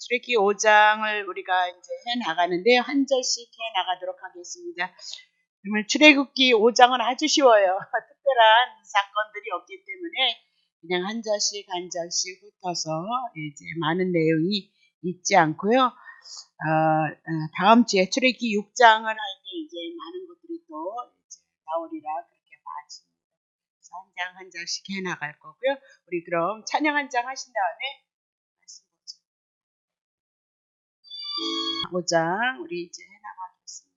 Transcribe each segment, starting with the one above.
출애굽기 5장을 우리가 이제 해 나가는데요. 한 절씩 해 나가도록 하겠습니다. 그러면 출애굽기 5장은 아주 쉬워요. 특별한 사건들이 없기 때문에 그냥 한 절씩 한 절씩 훑어서 이제 많은 내용이 있지 않고요. 다음 주에 출애굽기 6장을 할 때 이제 많은 것들이 또 이제 나오리라 그렇게 봐집니다. 그래서 한 장 한 절씩 해 나갈 거고요. 우리 그럼 찬양 한 장 하신 다음에 말씀 보죠. 5장 우리 이제 해나가겠습니다.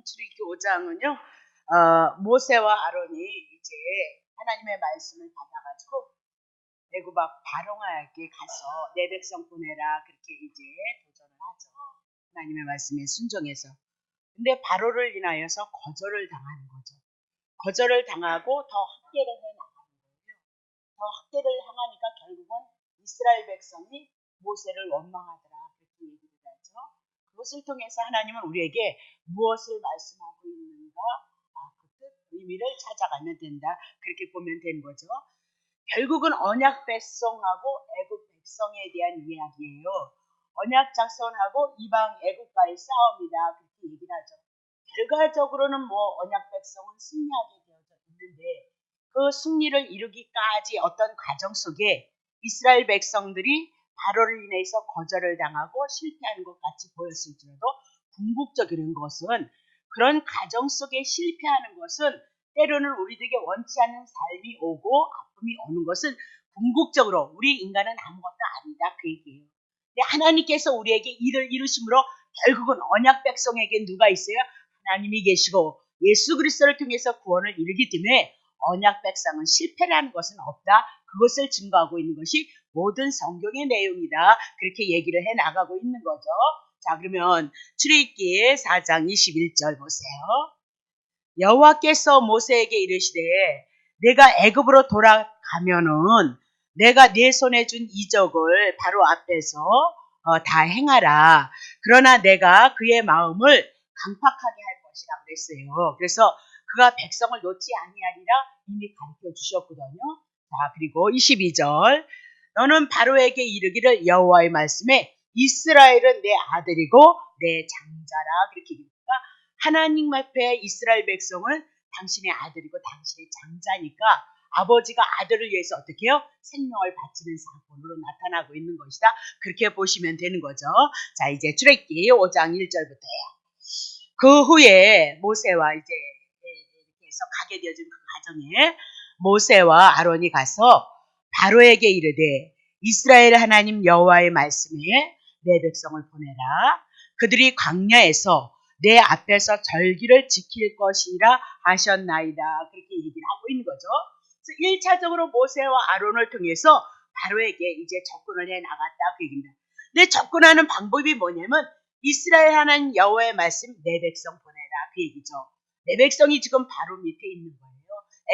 출애굽기 5장은요. 모세와 아론이 이제 하나님의 말씀을 받아가지고 애굽 앞 바로에게 가서 내 백성 보내라 그렇게 이제 도전을 하죠. 하나님의 말씀에 순종해서. 근데 바로를 인하여서 거절을 당하는 거죠. 거절을 당하고 더 학대를 해 나가는 거예요. 더 학대를 당하니까 결국은 이스라엘 백성이 모세를 원망하더라 그렇게 얘기를 하죠. 그것을 통해서 하나님은 우리에게 무엇을 말씀하고 있는가 그 뜻, 의미를 찾아가면 된다 그렇게 보면 되는 거죠. 결국은 언약 백성하고 애굽 백성에 대한 이야기예요. 언약 작성하고 이방 애굽과의 싸움이다 그렇게 얘기를 하죠. 결과적으로는 뭐 언약 백성은 승리하게 되어져 있는데 그 승리를 이루기까지 어떤 과정 속에 이스라엘 백성들이 바로를 인해서 거절을 당하고 실패하는 것 같이 보였을지라도 궁극적인 것은 그런 과정 속에 실패하는 것은 때로는 우리들에게 원치 않는 삶이 오고 아픔이 오는 것은 궁극적으로 우리 인간은 아무것도 아니다 그 얘기예요. 근데 하나님께서 우리에게 일을 이루심으로 결국은 언약 백성에게 누가 있어요? 하나님이 계시고 예수 그리스도를 통해서 구원을 이루기 때문에 언약 백성은 실패라는 것은 없다. 그것을 증거하고 있는 것이 모든 성경의 내용이다. 그렇게 얘기를 해 나가고 있는 거죠. 자, 그러면 출애굽기 4장 21절 보세요. 여호와께서 모세에게 이르시되 내가 애굽으로 돌아가면은 내가 네 손에 준 이적을 바로 앞에서 다 행하라. 그러나 내가 그의 마음을 강팍하게 할 것이라 그랬어요. 그래서 그가 백성을 놓지 아니하리라 이미 가르쳐 주셨거든요. 자, 그리고 22절 너는 바로에게 이르기를 여호와의 말씀에 이스라엘은 내 아들이고 내 장자라 그렇게 얘기합니다. 하나님 앞에 이스라엘 백성은 당신의 아들이고 당신의 장자니까 아버지가 아들을 위해서 어떻게 해요? 생명을 바치는 사건으로 나타나고 있는 것이다. 그렇게 보시면 되는 거죠. 자, 이제 출애굽기 5장 1절부터예요. 그 후에 모세와 이제 이렇게 해서 가게 되어진 그 과정에 모세와 아론이 가서 바로에게 이르되 이스라엘 하나님 여호와의 말씀에 내 백성을 보내라. 그들이 광야에서 내 앞에서 절기를 지킬 것이라 하셨나이다. 그렇게 얘기를 하고 있는 거죠. 그래서 1차적으로 모세와 아론을 통해서 바로에게 이제 접근을 해 나갔다 그 얘기입니다. 근데 접근하는 방법이 뭐냐면 이스라엘 하나님 여호와의 말씀 내 백성 보내라 그 얘기죠. 내 백성이 지금 바로 밑에 있는 거예요.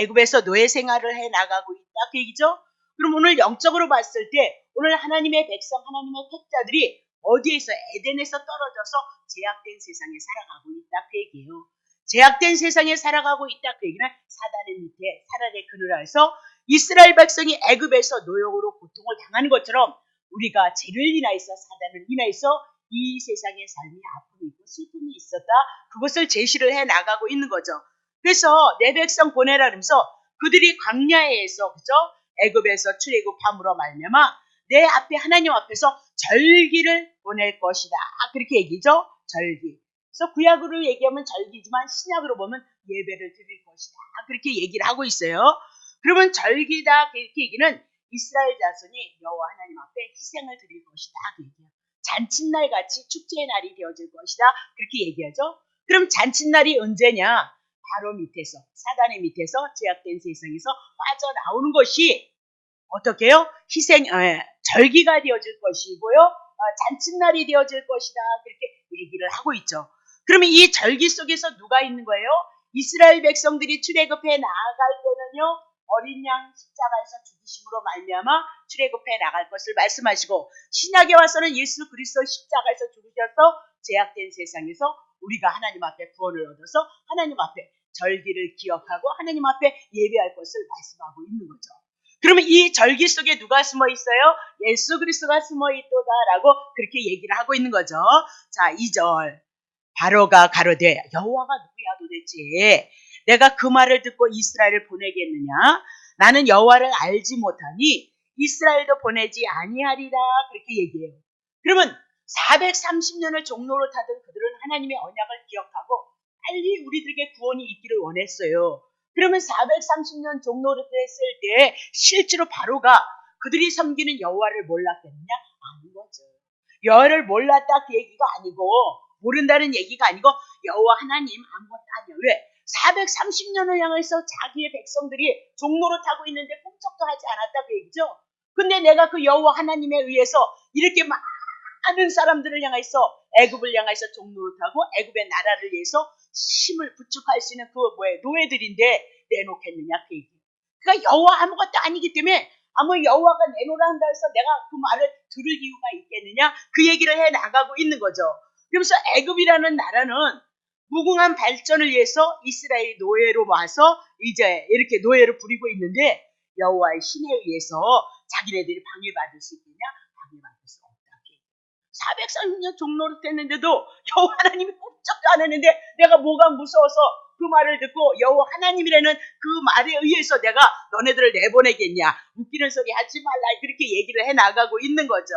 애굽에서 노예 생활을 해 나가고 있다 그 얘기죠. 그럼 오늘 영적으로 봤을 때 오늘 하나님의 백성 하나님의 택자들이 어디에서 에덴에서 떨어져서 제약된 세상에 살아가고 있다 그 얘기예요. 제약된 세상에 살아가고 있다 그 얘기는 사단의 밑에 사단의 그늘 아래서 이스라엘 백성이 애굽에서 노역으로 고통을 당하는 것처럼 우리가 죄를 인하여서 사단을 인하여서 이 세상의 삶이 아픔이 있고 슬픔이 있었다. 그것을 제시를 해 나가고 있는 거죠. 그래서 내 백성 보내라 하면서 그들이 광야에서 그죠? 애굽에서 출애굽함으로 말미암아 내 앞에 하나님 앞에서 절기를 보낼 것이다. 그렇게 얘기죠. 절기. 그래서 구약으로 얘기하면 절기지만 신약으로 보면 예배를 드릴 것이다. 그렇게 얘기를 하고 있어요. 그러면 절기다 그렇게 얘기는 이스라엘 자손이 여호와 하나님 앞에 희생을 드릴 것이다. 그 얘기예요. 잔칫날 같이 축제의 날이 되어질 것이다. 그렇게 얘기하죠. 그럼 잔칫날이 언제냐? 바로 밑에서 사단의 밑에서 제약된 세상에서 빠져나오는 것이 어떻게 해요? 절기가 되어질 것이고요. 잔칫날이 되어질 것이다. 그렇게 얘기를 하고 있죠. 그러면 이 절기 속에서 누가 있는 거예요? 이스라엘 백성들이 출애굽해 나아갈 때는요. 어린 양 십자가에서 죽이심으로 말미암아 출애굽해 나갈 것을 말씀하시고 신약에 와서는 예수 그리스도 십자가에서 죽으셔서 제약된 세상에서 우리가 하나님 앞에 구원을 얻어서 하나님 앞에 절기를 기억하고 하나님 앞에 예배할 것을 말씀하고 있는 거죠. 그러면 이 절기 속에 누가 숨어 있어요? 예수 그리스도가 숨어 있도다라고 그렇게 얘기를 하고 있는 거죠. 자, 2절. 바로가 가로되 여호와가 누구야 도대체? 내가 그 말을 듣고 이스라엘을 보내겠느냐? 나는 여호와를 알지 못하니 이스라엘도 보내지 아니하리라 그렇게 얘기해요. 그러면 430년을 종로로 타던 그들은 하나님의 언약을 기억하고 빨리 우리들에게 구원이 있기를 원했어요. 그러면 430년 종로로 했을 때 실제로 바로가 그들이 섬기는 여호와를 몰랐겠느냐? 아닌 거죠. 여호와를 몰랐다 그 얘기가 아니고 모른다는 얘기가 아니고 여호와 하나님 아무것도 아니야. 왜? 430년을 향해서 자기의 백성들이 종로로 타고 있는데 꿈쩍도 하지 않았다 그 얘기죠. 근데 내가 그 여호와 하나님에 의해서 이렇게 많은 사람들을 향해서 애굽을 향해서 종로로 타고 애굽의 나라를 위해서 힘을 부축할 수 있는 그 노예들인데 내놓겠느냐 그 얘기. 그러니까 여호와 아무것도 아니기 때문에 아무 여호와가 내놓으라 한다 해서 내가 그 말을 들을 이유가 있겠느냐 그 얘기를 해 나가고 있는 거죠. 그러면서 애굽이라는 나라는 무궁한 발전을 위해서 이스라엘이 노예로 와서 이제 이렇게 노예를 부리고 있는데 여호와의 신에 의해서 자기네들이 방해받을 수 있느냐? 방해받을 수 없다. 430년 종로로 됐는데도 여호와 하나님이 꼼짝도 안 했는데 내가 뭐가 무서워서 그 말을 듣고 여호와 하나님이라는 그 말에 의해서 내가 너네들을 내보내겠냐? 웃기는 소리 하지 말라 그렇게 얘기를 해 나가고 있는 거죠.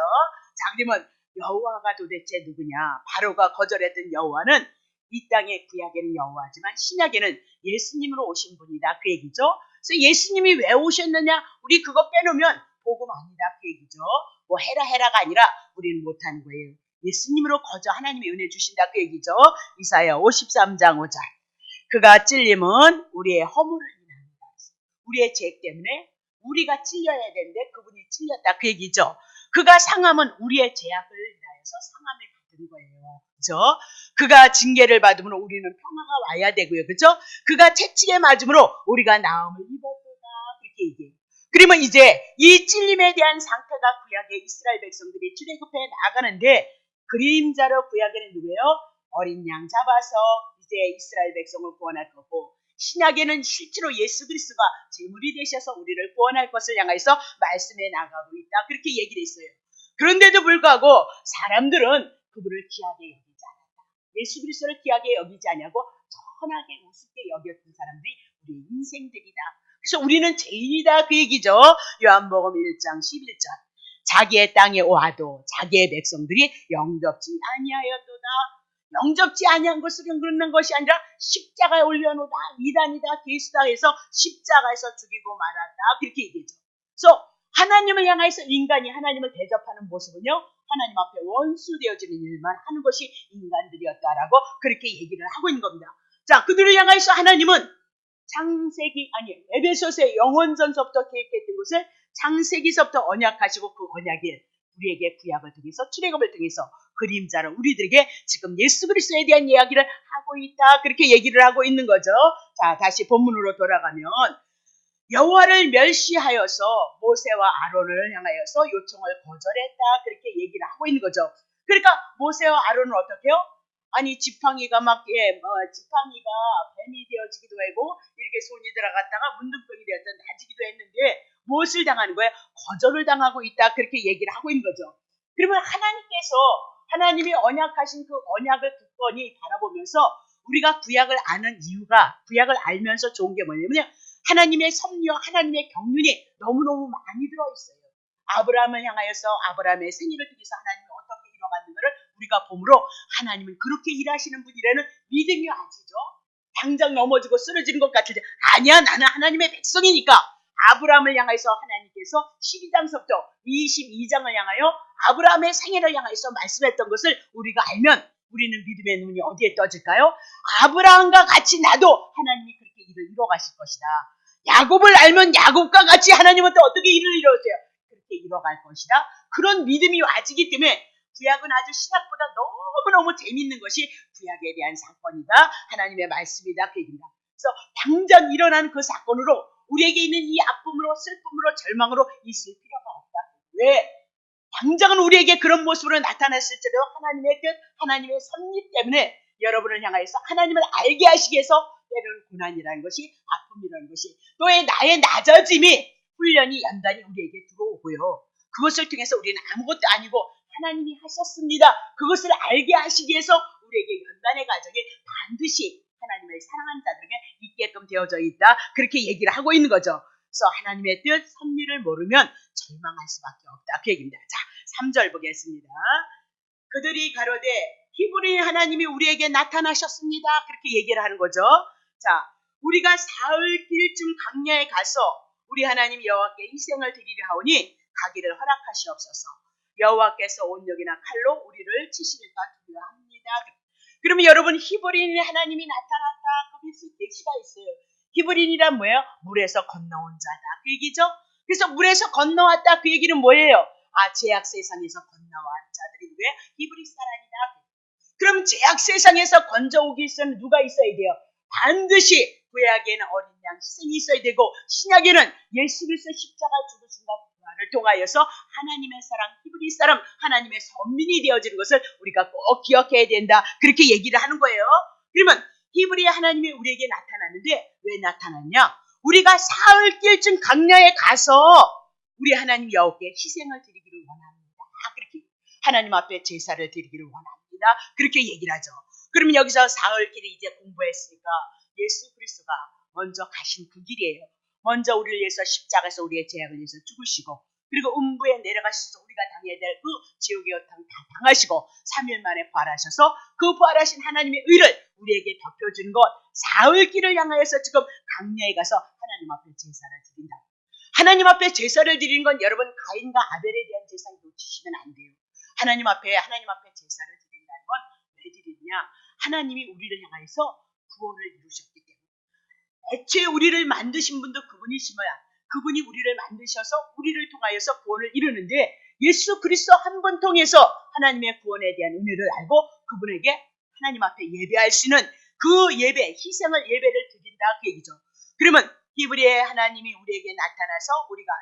자, 그러면 여호와가 도대체 누구냐? 바로가 거절했던 여호와는 이 땅의 구약에는 여호와지만 신약에는 예수님으로 오신 분이다 그 얘기죠. 그래서 예수님이 왜 오셨느냐? 우리 그거 빼놓으면 복음 아니다 그 얘기죠. 뭐 해라가 아니라 우리는 못하는 거예요. 예수님으로 거저 하나님의 은혜 주신다 그 얘기죠. 이사야 53장 5절. 그가 찔림은 우리의 허물을 인합니다. 우리의 죄 때문에 우리가 찔려야 되는데 그분이 찔렸다 그 얘기죠. 그가 상함은 우리의 죄악을 인하여서 상함을 받은 거예요. 그죠? 그가 징계를 받으므로 우리는 평화가 와야 되고요. 그죠? 그가 채찍에 맞음으로 우리가 나음을 입었다 그렇게 얘기해요. 그러면 이제 이 찔림에 대한 상태가 구약의 이스라엘 백성들이 출애굽해 나가는데 그림자로 구약에는 누구예요? 어린 양 잡아서 이제 이스라엘 백성을 구원할 거고 신약에는 실제로 예수 그리스도가 제물이 되셔서 우리를 구원할 것을 향해서 말씀해 나가고 있다. 그렇게 얘기를 했어요. 그런데도 불구하고 사람들은 그분을 귀하게 여기지 않았다. 예수 그리스도를 귀하게 여기지 않냐고 천하게 우습게 여겼던 사람들이 우리의 인생들이다. 그래서 우리는 죄인이다 그 얘기죠. 요한복음 1장 11절. 자기의 땅에 와도 자기의 백성들이 영접지 아니하였도다. 영접지 아니한 것을 그러는 것이 아니라 십자가에 올려놓다 이단이다 개수다 해서 십자가에서 죽이고 말았다 그렇게 얘기했죠. 그래서 하나님을 향해서 인간이 하나님을 대접하는 모습은요 하나님 앞에 원수 되어지는 일만 하는 것이 인간들이었다라고 그렇게 얘기를 하고 있는 겁니다. 자, 그들을 향해서 하나님은 에베소서의 영원전서부터 계획했던 것을 창세기서부터 언약하시고 그 언약이 우리에게 구약을 통해서 출애굽을 통해서 그림자로 우리들에게 지금 예수 그리스도에 대한 이야기를 하고 있다 그렇게 얘기를 하고 있는 거죠. 자, 다시 본문으로 돌아가면 여호와를 멸시하여서 모세와 아론을 향하여서 요청을 거절했다 그렇게 얘기를 하고 있는 거죠. 그러니까 모세와 아론은 어떻게 해요? 아니 지팡이가 지팡이가 뱀이 되어지기도 하고 이렇게 손이 들어갔다가 문둥병이 되었다 나지기도 했는데 무엇을 당하는 거예요? 거절을 당하고 있다 그렇게 얘기를 하고 있는 거죠. 그러면 하나님께서 하나님이 언약하신 그 언약을 굳건히 바라보면서 우리가 구약을 아는 이유가 구약을 알면서 좋은 게 뭐냐면 하나님의 섭리와 하나님의 경륜이 너무너무 많이 들어있어요. 아브라함을 향하여서 아브라함의 생일을 통해서 하나님이 어떻게 이뤄갔는가를 우리가 보므로 하나님은 그렇게 일하시는 분이라는 믿음이 와지죠. 당장 넘어지고 쓰러지는 것 같을 때 아니야 나는 하나님의 백성이니까 아브라함을 향해서 하나님께서 12장서부터 22장을 향하여 아브라함의 생애를 향해서 말씀했던 것을 우리가 알면 우리는 믿음의 눈이 어디에 떠질까요? 아브라함과 같이 나도 하나님이 그렇게 일을 이뤄가실 것이다. 야곱을 알면 야곱과 같이 하나님은 또 어떻게 일을 이루었어요? 그렇게 이뤄갈 것이다. 그런 믿음이 와지기 때문에 구약은 아주 신약보다 너무너무 재밌는 것이 구약에 대한 사건이다. 하나님의 말씀이다. 그 얘기입니다. 그래서 당장 일어난 그 사건으로 우리에게 있는 이 아픔으로 슬픔으로 절망으로 있을 필요가 없다. 왜? 당장은 우리에게 그런 모습으로 나타났을지라도 하나님의 뜻, 하나님의 섭리 때문에 여러분을 향해서 하나님을 알게 하시기 위해서 때로는 고난이라는 것이 아픔이라는 것이 또의 나의 낮아짐이 훈련이 연단이 우리에게 들어오고요. 그것을 통해서 우리는 아무것도 아니고 하나님이 하셨습니다. 그것을 알게 하시기 위해서 우리에게 연단의 과정이 반드시 하나님의 사랑하는 자들에게 있게끔 되어져 있다. 그렇게 얘기를 하고 있는 거죠. 그래서 하나님의 뜻, 섭리를 모르면 절망할 수밖에 없다. 그 얘기입니다. 자, 3절 보겠습니다. 그들이 가로되 히브리인 하나님이 우리에게 나타나셨습니다. 그렇게 얘기를 하는 거죠. 자, 우리가 사흘길쯤 광야에 가서 우리 하나님 여호와께 희생을 드리려 하오니 가기를 허락하시옵소서. 여호와께서 온역이나 칼로 우리를 치실까 두려워합니다. 그러면 여러분 히브리인 하나님이 나타났다. 거기서 계시가 있어요. 히브리인이란 뭐예요? 물에서 건너온 자다. 그 얘기죠. 그래서 물에서 건너왔다. 그 얘기는 뭐예요? 제약 세상에서 건너온 자들이 왜 히브리 사람이다. 그럼 제약 세상에서 건져오기 위해서는 누가 있어야 돼요? 반드시 구약에는 어린 양 희생이 있어야 되고 신약에는 예수 그리스도 십자가 죽으신 것을 통하여서 하나님의 사랑, 히브리 사람, 하나님의 선민이 되어지는 것을 우리가 꼭 기억해야 된다. 그렇게 얘기를 하는 거예요. 그러면 히브리 하나님이 우리에게 나타나는데 왜 나타났냐? 우리가 사흘길쯤 광야에 가서 우리 하나님 여호와께 희생을 드리기를 원합니다. 그렇게 하나님 앞에 제사를 드리기를 원합니다. 그렇게 얘기를 하죠. 그러면 여기서 사흘길을 이제 공부했으니까 예수 그리스도가 먼저 가신 그 길이에요. 먼저 우리를 위해서 십자가에서 우리의 죄악을 위해서 죽으시고 그리고 음부에 내려가셔서 우리가 당해야 될 그 지옥의 고통 다 당하시고 3일 만에 부활하셔서 그 부활하신 하나님의 의를 우리에게 덮여준 것 사흘길을 향하여서 지금 광야에 가서 하나님 앞에 제사를 드린다. 하나님 앞에 제사를 드리는 건 여러분 가인과 아벨에 대한 제사를 놓치시면 안 돼요. 하나님 앞에 제사를 드린다는 건 왜 드리느냐? 하나님이 우리를 향하여서 구원을 이루셨기 때문에 애초에 우리를 만드신 분도 그분이시면 그분이 우리를 만드셔서 우리를 통하여서 구원을 이루는데 예수 그리스도 한 분 통해서 하나님의 구원에 대한 은혜를 알고 그분에게 하나님 앞에 예배할 수 있는 그 예배, 희생을 예배를 드린다 그 얘기죠. 그러면 히브리의 하나님이 우리에게 나타나서 우리가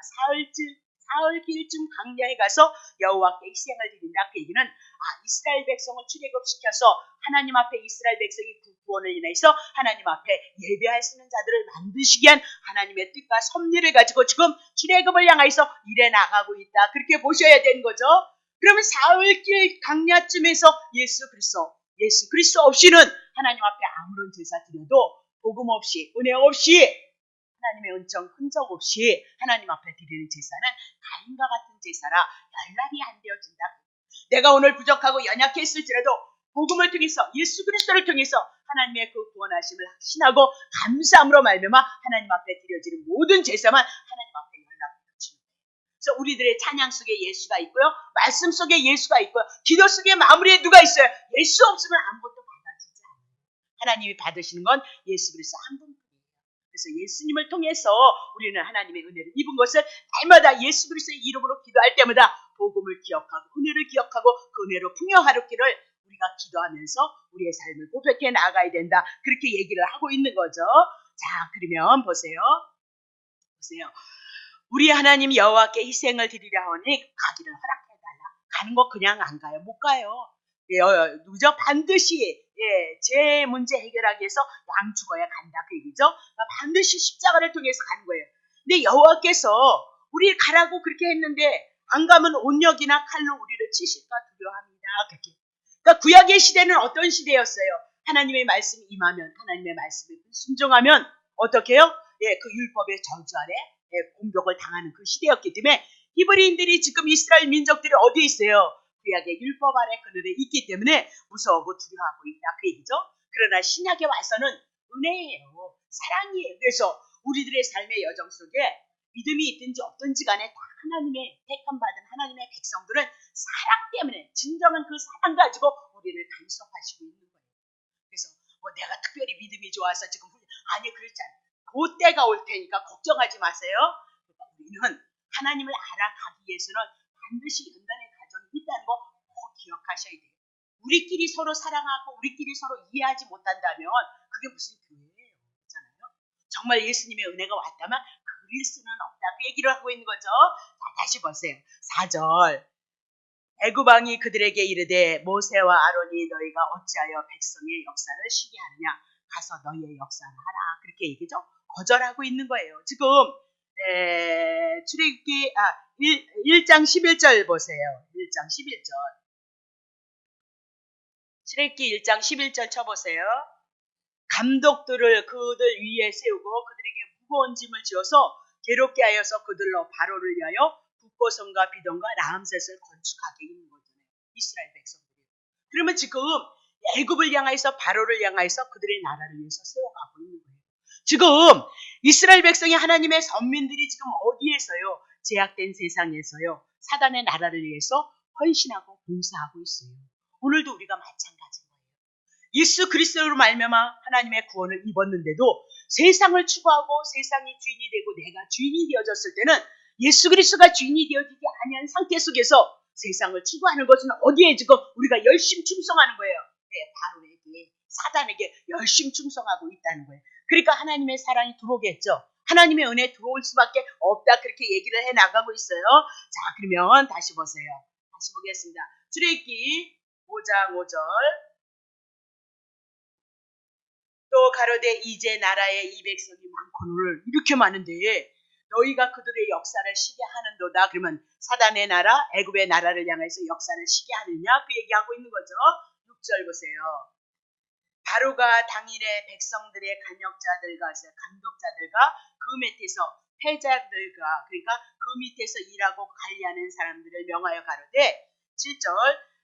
사흘길쯤 광야에 가서 여호와께 희생을 드린다 그 얘기는 이스라엘 백성을 출애굽시켜서 하나님 앞에 이스라엘 백성이 그 구원을 인해서 하나님 앞에 예배할 수 있는 자들을 만드시기 위한 하나님의 뜻과 섭리를 가지고 지금 출애굽을 향해서 일해 나가고 있다. 그렇게 보셔야 되는 거죠. 그러면 사흘길 광야쯤에서 예수 그리스도 없이는 하나님 앞에 아무런 제사 드려도 복음 없이 은혜 없이 하나님의 은총 흔적 없이 하나님 앞에 드리는 제사는 가인과 같은 제사라 연락이 안 되어진다. 내가 오늘 부족하고 연약했을지라도 복음을 통해서 예수 그리스도를 통해서 하나님의 그 구원하심을 확신하고 감사함으로 말미암아 하나님 앞에 드려지는 모든 제사만 하나님 앞에 연락되어지는 거예요. 그래서 우리들의 찬양 속에 예수가 있고요. 말씀 속에 예수가 있고요. 기도 속에 마무리에 누가 있어요? 예수 없으면 아무것도 받아지지 않아요. 하나님이 받으시는 건 예수 그리스도 한 분뿐이에요. 그래서 예수님을 통해서 우리는 하나님의 은혜를 입은 것을 날마다 예수 그리스도의 이름으로 기도할 때마다 복음을 기억하고 은혜를 기억하고 그 은혜로 풍요하였기를 우리가 기도하면서 우리의 삶을 고백해 나가야 된다. 그렇게 얘기를 하고 있는 거죠. 자, 그러면 보세요. 우리 하나님 여호와께 희생을 드리려 하니 가기를 허락해달라. 가는 거 그냥 안 가요. 못 가요. 누구죠? 반드시 제 문제 해결하기 위해서 양 죽어야 간다 그 얘기죠. 반드시 십자가를 통해서 가는 거예요. 근데 여호와께서 우리 가라고 그렇게 했는데 안 가면 온역이나 칼로 우리를 치실까 두려워합니다. 그렇게. 그러니까 구약의 시대는 어떤 시대였어요? 하나님의 말씀이 임하면 하나님의 말씀에 순종하면 어떻게 해요? 그 율법의 저주 아래 공격을 당하는 그 시대였기 때문에 히브리인들이 지금 이스라엘 민족들이 어디에 있어요? 구약의 율법 아래 그늘에 있기 때문에 무서워하고 두려워하고 있다 그 얘기죠. 그러나 신약에 와서는 은혜예요. 사랑이에요. 그래서 우리들의 삶의 여정 속에 믿음이 있든지 없든지 간에 다 하나님의 택함받은 하나님의 백성들은 사랑 때문에 진정한 그 사랑 가지고 우리를 간섭하시고 있는 거예요. 그래서 내가 특별히 믿음이 좋아서 지금 아니 그렇지 않아요. 그 때가 올 테니까 걱정하지 마세요. 그러니까 우리는 하나님을 알아가기 위해서는 반드시 연단의 과정이 있다는 거 꼭 기억하셔야 돼요. 우리끼리 서로 사랑하고 우리끼리 서로 이해하지 못한다면 그게 무슨 교회예요. 그렇잖아요. 정말 예수님의 은혜가 왔다면 그릴 수는 없다. 그 얘기를 하고 있는 거죠. 자, 다시 보세요. 4절. 애굽왕이 그들에게 이르되 모세와 아론이 너희가 어찌하여 백성의 역사를 쉬게 하느냐. 가서 너희의 역사를 하라. 그렇게 얘기죠. 거절하고 있는 거예요. 지금 출애굽기 1장 11절 보세요. 1장 11절. 출애굽기 1장 11절 쳐보세요. 감독들을 그들 위에 세우고 그들에게 무거운 짐을 지어서 괴롭게 하여서 그들로 바로를 위하여 북고성과 비동과 라암셋을 건축하게 있는 거잖아요. 이스라엘 백성들이. 그러면 지금 애굽을 향하여서 바로를 향하여서 그들의 나라를 위해서 세워가고 있는 거예요. 지금 이스라엘 백성이 하나님의 선민들이 지금 어디에서요? 제약된 세상에서요. 사단의 나라를 위해서 헌신하고 봉사하고 있어요. 오늘도 우리가 마찬가지인 거예요. 예수 그리스도로 말미암아 하나님의 구원을 입었는데도 세상을 추구하고 세상이 주인이 되고 내가 주인이 되어졌을 때는 예수 그리스도가 주인이 되어지지 아니한 상태 속에서 세상을 추구하는 것은 어디에 지금 우리가 열심히 충성하는 거예요. 바로에게 사단에게 열심히 충성하고 있다는 거예요. 그러니까 하나님의 사랑이 들어오겠죠. 하나님의 은혜 들어올 수밖에 없다 그렇게 얘기를 해나가고 있어요. 자 그러면 다시 보세요. 다시 보겠습니다. 출애굽기 5장 5절 또 가로되 이제 나라에 이 백성이 많거늘 이렇게 많은데 너희가 그들의 역사를 쉬게 하는도다. 그러면 사단의 나라, 애굽의 나라를 향해서 역사를 쉬게 하느냐 그 얘기하고 있는 거죠. 6절 보세요. 바로가 당일에 백성들의 간역자들과 감독자들과 그 밑에서 패자들과 그러니까 그 밑에서 일하고 관리하는 사람들을 명하여 가로되 7절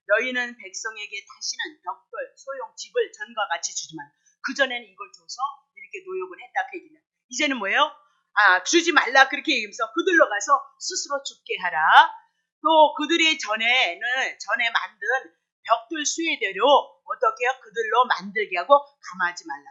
너희는 백성에게 다시는 벽돌, 소용, 집을 전과 같이 주지만 그전에는 이걸 줘서 이렇게 노역을 했다 그 얘기는 이제는 뭐예요? 주지 말라 그렇게 얘기하면서 그들로 가서 스스로 죽게 하라. 또 그들이 전에 만든 벽돌 수혜대로 어떻게 해요? 그들로 만들게 하고 감하지 말라.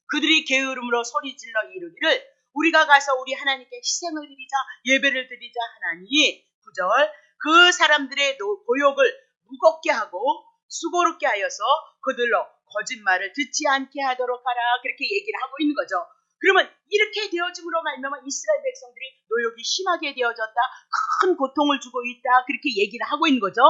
그들이 게으름으로 소리질러 이르기를 우리가 가서 우리 하나님께 희생을 드리자 예배를 드리자 하나니 9절 그 사람들의 고욕을 무겁게 하고 수고롭게 하여서 그들로 거짓말을 듣지 않게 하도록 하라 그렇게 얘기를 하고 있는 거죠. 그러면 이렇게 되어짐으로 말미암아 이스라엘 백성들이 노역이 심하게 되어졌다. 큰 고통을 주고 있다. 그렇게 얘기를 하고 있는 거죠.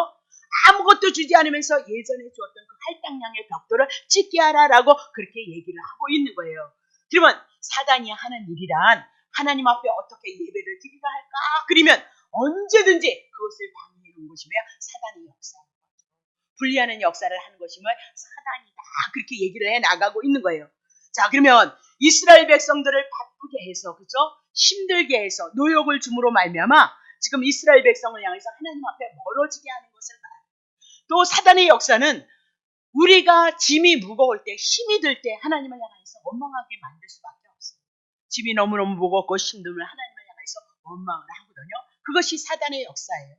아무것도 주지 않으면서 예전에 주었던 그 할당량의 벽돌을 찢게 하라라고 그렇게 얘기를 하고 있는 거예요. 그러면 사단이 하는 일이란 하나님 앞에 어떻게 예배를 드리라 할까? 그러면 언제든지 그것을 방해하는 것이 뭐야? 사단의 역사인 거죠. 분리하는 역사를 하는 것이 뭐야? 사단이다. 그렇게 얘기를 해 나가고 있는 거예요. 자, 그러면 이스라엘 백성들을 바쁘게 해서, 그죠? 힘들게 해서 노역을 줌으로 말미암아 지금 이스라엘 백성을 향해서 하나님 앞에 멀어지게 하는 것을 봐요. 또 사단의 역사는 우리가 짐이 무거울 때, 힘이 들 때 하나님을 향해서 원망하게 만들 수밖에 없어요. 짐이 너무너무 무겁고 힘들면 하나님을 향해서 원망을 하거든요. 그것이 사단의 역사예요.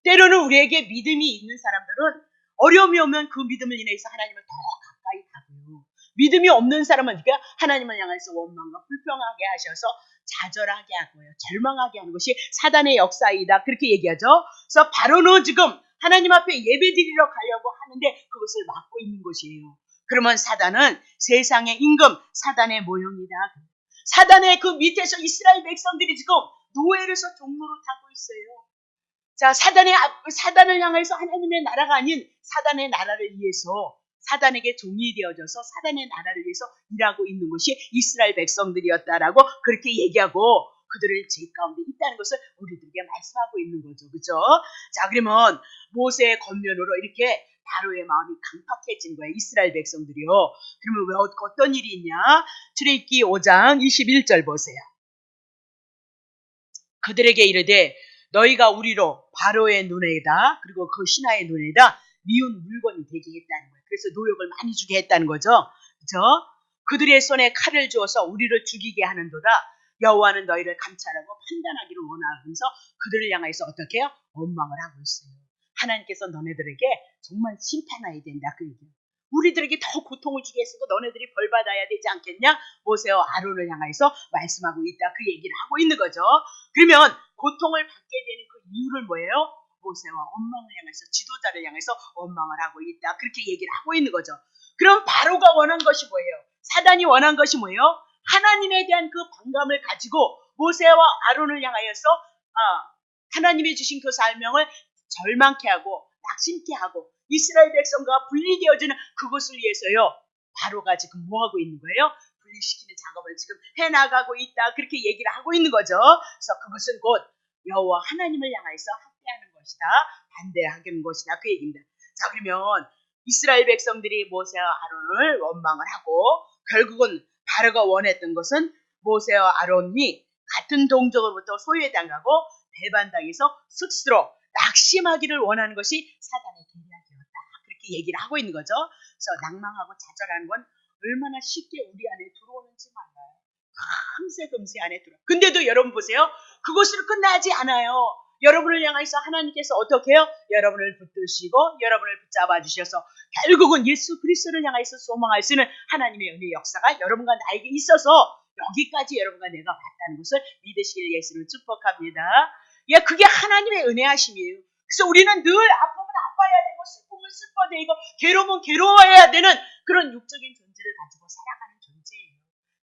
때로는 우리에게 믿음이 있는 사람들은 어려움이 오면 그 믿음을 인해서 하나님을 더 가까이 가고요. 믿음이 없는 사람은 하나님을 향해서 원망과 불평하게 하셔서 좌절하게 하고요. 절망하게 하는 것이 사단의 역사이다. 그렇게 얘기하죠. 그래서 바로는 지금 하나님 앞에 예배드리러 가려고 하는데 그것을 막고 있는 것이에요. 그러면 사단은 세상의 임금, 사단의 모형이다. 사단의 그 밑에서 이스라엘 백성들이 지금 노예로서 종로로 타고 있어요. 자, 사단을 향해서 하나님의 나라가 아닌 사단의 나라를 위해서 사단에게 종이 되어져서 사단의 나라를 위해서 일하고 있는 것이 이스라엘 백성들이었다라고 그렇게 얘기하고 그들을 죄 가운데 있다는 것을 우리들에게 말씀하고 있는 거죠. 그죠? 자, 그러면 모세의 권면으로 이렇게 바로의 마음이 강팍해진 거예요. 이스라엘 백성들이요. 그러면 왜 어떤 일이 있냐? 출애굽기 5장 21절 보세요. 그들에게 이르되 너희가 우리로 바로의 눈에다 그리고 그 신하의 눈에다 미운 물건이 되게 했다는 거예요. 그래서 노역을 많이 주게 했다는 거죠. 그죠? 그들의 손에 칼을 주어서 우리를 죽이게 하는도다. 여호와는 너희를 감찰하고 판단하기를 원하면서 그들을 향해서 어떻게 해요? 원망을 하고 있어요. 하나님께서 너네들에게 정말 심판해야 된다. 그 얘기예요. 우리들에게 더 고통을 주게 했으니까 너네들이 벌 받아야 되지 않겠냐? 모세와 아론을 향해서 말씀하고 있다. 그 얘기를 하고 있는 거죠. 그러면 고통을 받게 되는 그 이유를 뭐예요? 모세와 원망을 향해서 지도자를 향해서 원망을 하고 있다. 그렇게 얘기를 하고 있는 거죠. 그럼 바로가 원한 것이 뭐예요? 사단이 원한 것이 뭐예요? 하나님에 대한 그 반감을 가지고 모세와 아론을 향하여서 하나님이 주신 그 사명을 절망케 하고 낙심케 하고 이스라엘 백성과 분리되어지는 그것을 위해서요. 바로가 지금 뭐하고 있는 거예요? 분리시키는 작업을 지금 해나가고 있다. 그렇게 얘기를 하고 있는 거죠. 그래서 그것은 곧 여호와 하나님을 향해서 학대하는 것이다. 반대하는 것이다. 그 얘기입니다. 자, 그러면 이스라엘 백성들이 모세와 아론을 원망을 하고 결국은 바로가 원했던 것은 모세와 아론이 같은 동족으로부터 소외당하고 배반당해서 스스로 낙심하기를 원하는 것이 사단의 계략이었다. 그렇게 얘기를 하고 있는 거죠. 그래서 낭망하고 좌절하는 건 얼마나 쉽게 우리 안에 들어오는지 몰라요. 금세 안에 들어. 근데도 여러분 보세요. 그것으로 끝나지 않아요. 여러분을 향해서 하나님께서 어떻게 해요? 여러분을 붙드시고 여러분을 붙잡아 주셔서 결국은 예수 그리스도를 향해서 소망할 수 있는 하나님의 은혜의 역사가 여러분과 나에게 있어서 여기까지 여러분과 내가 봤다는 것을 믿으시길 예수를 축복합니다. 예, 그게 하나님의 은혜하심이에요. 그래서 우리는 늘 아프면 아파야 되고 슬픔은 슬퍼야 되고 괴로우면 괴로워야 되는 그런 육적인 존재를 가지고 살아가는 존재예요.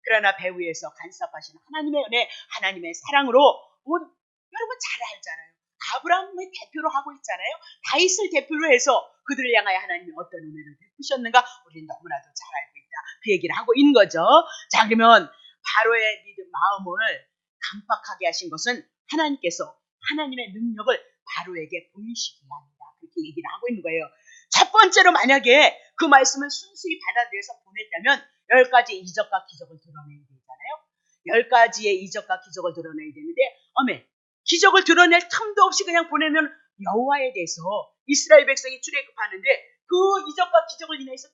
그러나 배후에서 간섭하시는 하나님의 은혜, 하나님의 사랑으로 여러분 잘 알잖아요. 아브라함을 대표로 하고 있잖아요. 다윗을 대표로 해서 그들을 향하여 하나님이 어떤 은혜를 베푸셨는가 우리는 너무나도 잘 알고 있다. 그 얘기를 하고 있는 거죠. 자, 그러면 바로의 믿음 마음을 강박하게 하신 것은 하나님께서 하나님의 능력을 바로에게 보이시기 합니다. 그렇게 얘기를 하고 있는 거예요. 첫 번째로 만약에 그 말씀을 순수히 받아들여서 보냈다면 10가지 이적과 기적을 드러내야 되잖아요. 10가지의 이적과 기적을 드러내야 되는데 기적을 드러낼 틈도 없이 그냥 보내면 여호와에 대해서 이스라엘 백성이 출애굽하는데 그 이적과 기적을 인해서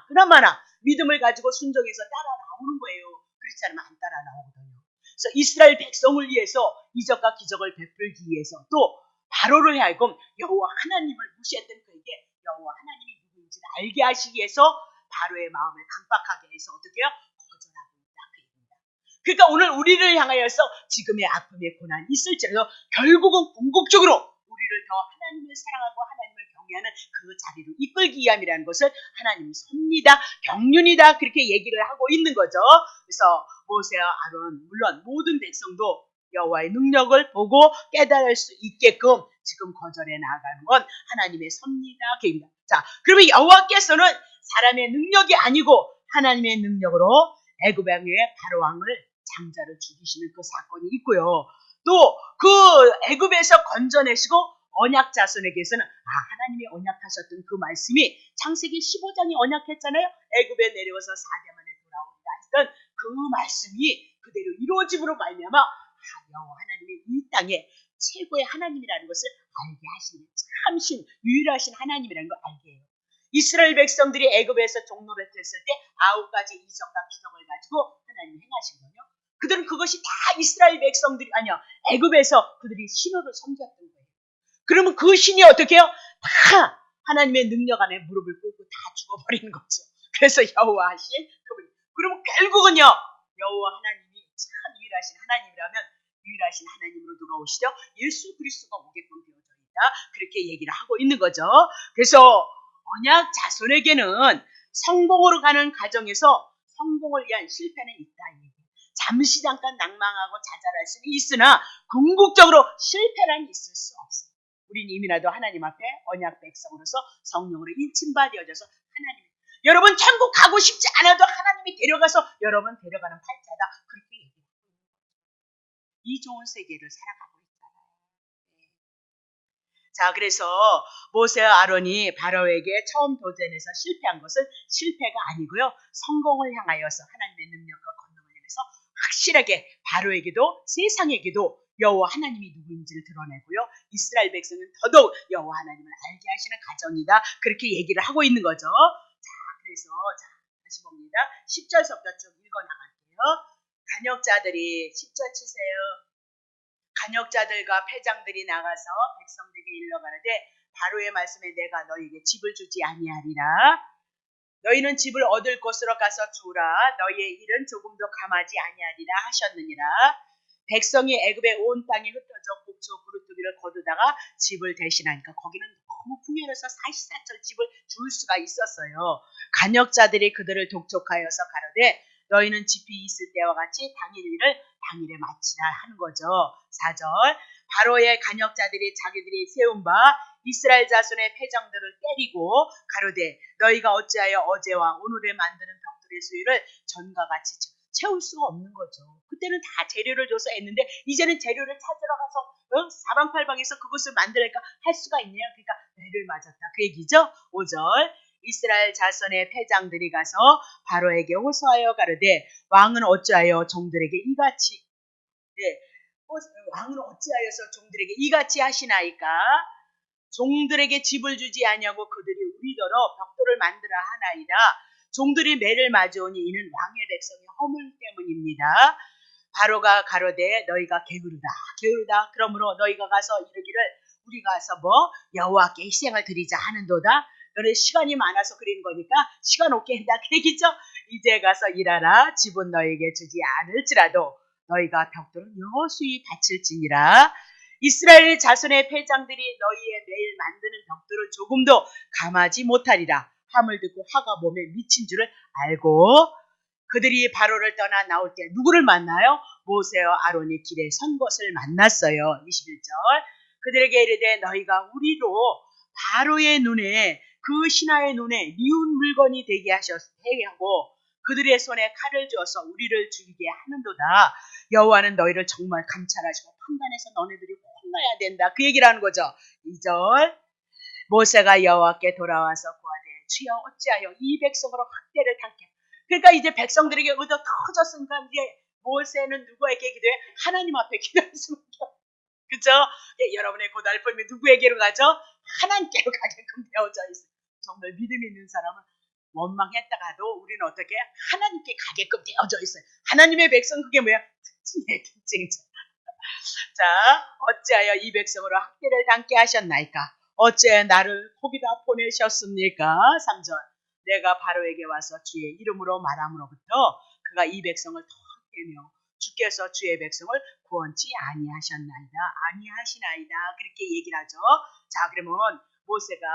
그나마나 믿음을 가지고 순종해서 따라 나오는 거예요. 그렇지 않으면 안 따라 나오거든요. 그래서 이스라엘 백성을 위해서 이적과 기적을 베풀기 위해서 또 바로를 하여금 여호와 하나님을 무시했던 그에게 여호와 하나님이 누구인지를 알게 하시기 위해서 바로의 마음을 강박하게 해서 어떻게 해요? 거절하고 있다. 그 얘기입니다. 그러니까 오늘 우리를 향하여서 지금의 아픔의 고난이 있을지라도 결국은 궁극적으로 우리를 더 하나님을 사랑하고 하나님을 경외하는 그 자리로 이끌기 위함이라는 것을 하나님 섭니다. 경륜이다. 그렇게 얘기를 하고 있는 거죠. 그래서 모세와 아론 물론 모든 백성도 여호와의 능력을 보고 깨달을 수 있게끔 지금 거절해 나아가는 건 하나님의 섭니다. 계획입니다. 자, 그러면 여호와께서는 사람의 능력이 아니고 하나님의 능력으로 애굽 왕의 바로 왕을 장자를 죽이시는 그 사건이 있고요. 또 그 애굽에서 건져내시고 언약 자손에게서는 하나님이 언약하셨던 그 말씀이 창세기 15장이 언약했잖아요. 애굽에 내려와서 4대 만에 돌아온다 했던 그 말씀이 그대로 이루어짐으로 말미암아 여호와 하나님이 이 땅에 최고의 하나님이라는 것을 알게 하시는 참신 유일하신 하나님이라는 걸 알게 해요. 이스라엘 백성들이 애굽에서 종노릇 했을 때 9가지 이적과 기적을 가지고 하나님이 행하신 거예요. 그들은 그것이 다 이스라엘 백성들이 애굽에서 그들이 신호를 섬겼던 거예요. 그러면 그 신이 어떻게 해요? 다 하나님의 능력 안에 무릎을 꿇고 다 죽어버리는 거죠. 그래서 여호와 하신 그분. 그러면 결국은요 여호와 하나님이 참 유일하신 하나님이라면 유일하신 하나님으로 누가 오시죠? 예수 그리스도가 오게끔 되어져 있다. 그렇게 얘기를 하고 있는 거죠. 그래서 언약 자손에게는 성공으로 가는 과정에서 성공을 위한 실패는 있다. 잠시 잠깐 낭망하고 좌절할 수는 있으나 궁극적으로 실패란 있을 수 없어요. 우린 이미라도 하나님 앞에 언약 백성으로서 성령으로 인침받아져서 하나님 여러분 천국 가고 싶지 않아도 하나님이 데려가서 여러분 데려가는 팔자다. 그렇게 얘기해요. 이 좋은 세계를 살아가고 있잖아요. 자, 그래서 모세와 아론이 바로에게 처음 도전해서 실패한 것은 실패가 아니고요. 성공을 향하여서 하나님의 능력과 권능을 향해서 확실하게 바로에게도 세상에게도 여호와 하나님이 누구인지를 드러내고요. 이스라엘 백성은 더더욱 여호와 하나님을 알게 하시는 가정이다. 그렇게 얘기를 하고 있는 거죠. 자, 그래서 다시 봅니다. 10절서부터 좀 읽어나갈게요. 간역자들이 10절 치세요. 간역자들과 패장들이 나가서 백성들에게 일러가는데 바로의 말씀에 내가 너희에게 집을 주지 아니하리라. 너희는 집을 얻을 곳으로 가서 주라. 너희의 일은 조금도 감하지 아니하리라 하셨느니라. 백성이 애굽의 온 땅에 흩어져 곡조 부르트기를 거두다가 집을 대신하니까 거기는 너무 풍요해서 44철 집을 줄 수가 있었어요. 간역자들이 그들을 독촉하여서 가로되 너희는 집이 있을 때와 같이 당일 일을 당일에 마치라 하는 거죠. 4절 바로의 간역자들이 자기들이 세운 바 이스라엘 자손의 패장들을 때리고 가로되 너희가 어찌하여 어제와 오늘에 만드는 벽돌을 벽돌의 수요를 전과 같이 채울 수가 없는 거죠. 그때는 다 재료를 줘서 했는데 이제는 재료를 찾으러 가서 사방팔방에서 그것을 만들까 할 수가 있네요. 그러니까 매를 맞았다 그 얘기죠. 5절 이스라엘 자손의 패장들이 가서 바로에게 호소하여 가르되 왕은 어찌하여 종들에게 이같이 왕은 어찌하여서 종들에게 이같이 하시나이까 종들에게 집을 주지 아니하고 그들이 우리더러 벽돌을 만들어 하나이다. 종들이 매를 맞으오니 이는 왕의 백성의 허물 때문입니다. 바로가 가로되 너희가 게으르다. 그러므로 너희가 가서 이르기를 우리가 가서 여호와께 희생을 드리자 하는도다. 너네 시간이 많아서 그린 거니까 시간 없게 한다 그 얘기죠. 이제 가서 일하라. 집은 너희에게 주지 않을지라도 너희가 벽돌은 여호수이 바칠지니라. 이스라엘 자손의 패장들이 너희의 매일 만드는 벽돌을 조금도 감하지 못하리라. 함을 듣고 화가 몸에 미친 줄을 알고 그들이 바로를 떠나 나올 때 누구를 만나요? 모세와 아론이 길에 선 것을 만났어요. 21절 그들에게 이르되 너희가 우리로 바로의 눈에 그 신하의 눈에 미운 물건이 되게 하고 그들의 손에 칼을 주어서 우리를 죽이게 하는도다. 여호와는 너희를 정말 감찰하시고 판단해서 너네들이 혼나야 된다. 그 얘기를 하는 거죠. 2절 모세가 여호와께 돌아와서 구하되 주여 어찌하여 이 백성으로 학대를 당케. 그러니까 이제 백성들에게 얻어 터졌으니까 이제 모세는 누구에게 기도해? 하나님 앞에 기도했습니다. 그죠? 여러분의 고달픔이 누구에게로 가죠? 하나님께로 가게끔 되어져 있어요. 정말 믿음 있는 사람은 원망했다가도 우리는 어떻게 하나님께 가게끔 되어져 있어요. 하나님의 백성 그게 뭐야? 특징이에요. 특징이죠. 자, 어찌하여 이 백성으로 학대를 당케 하셨나이까? 어째 나를 거기다 보내셨습니까? 3절 내가 바로에게 와서 주의 이름으로 말함으로부터 그가 이 백성을 더 학대며 주께서 주의 백성을 구원치 아니하시나이다. 그렇게 얘기를 하죠. 자, 그러면 모세가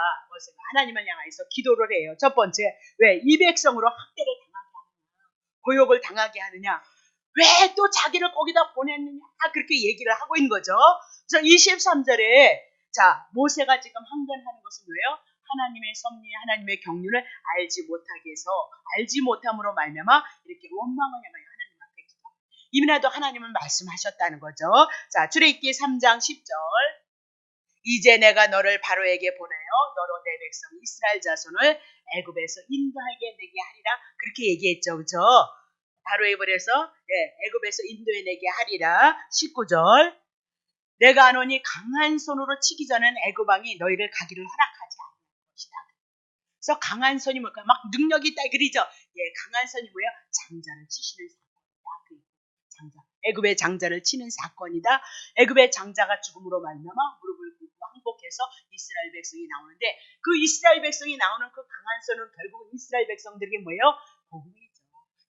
하나님을 향해서 기도를 해요. 첫 번째, 왜 이 백성으로 학대를 당하게 하느냐, 고욕을 당하게 하느냐, 왜 또 자기를 거기다 보냈느냐, 그렇게 얘기를 하고 있는 거죠. 그래서 23절에 자, 모세가 지금 항변하는 것은 왜요? 하나님의 섭리, 하나님의 경륜을 알지 못하게 해서 알지 못함으로 말미암아 이렇게 원망을 향하여 하나님 앞에 기도. 이미나도 하나님은 말씀하셨다는 거죠. 자, 출애굽기 3장 10절 이제 내가 너를 바로에게 보내요. 너로 내 백성 이스라엘 자손을 애굽에서 인도하게 내게 하리라. 그렇게 얘기했죠. 그렇죠? 바로에 보내서 애굽에서 인도해내게 하리라. 19절 내가 하노니 강한 손으로 치기 전엔 애굽 왕이 너희를 가기를 허락하지 않을 것이다. 그래서 강한 손이 뭘까? 막 능력이 있다 그러죠. 강한 손이 뭐예요? 장자를 치시는 사건이다. 장자. 애굽의 장자를 치는 사건이다. 애굽의 장자가 죽음으로 말미암아 무릎을 꿇고 항복해서 이스라엘 백성이 나오는데 그 이스라엘 백성이 나오는 그 강한 손은 결국 이스라엘 백성들에게 뭐예요? 복음이죠.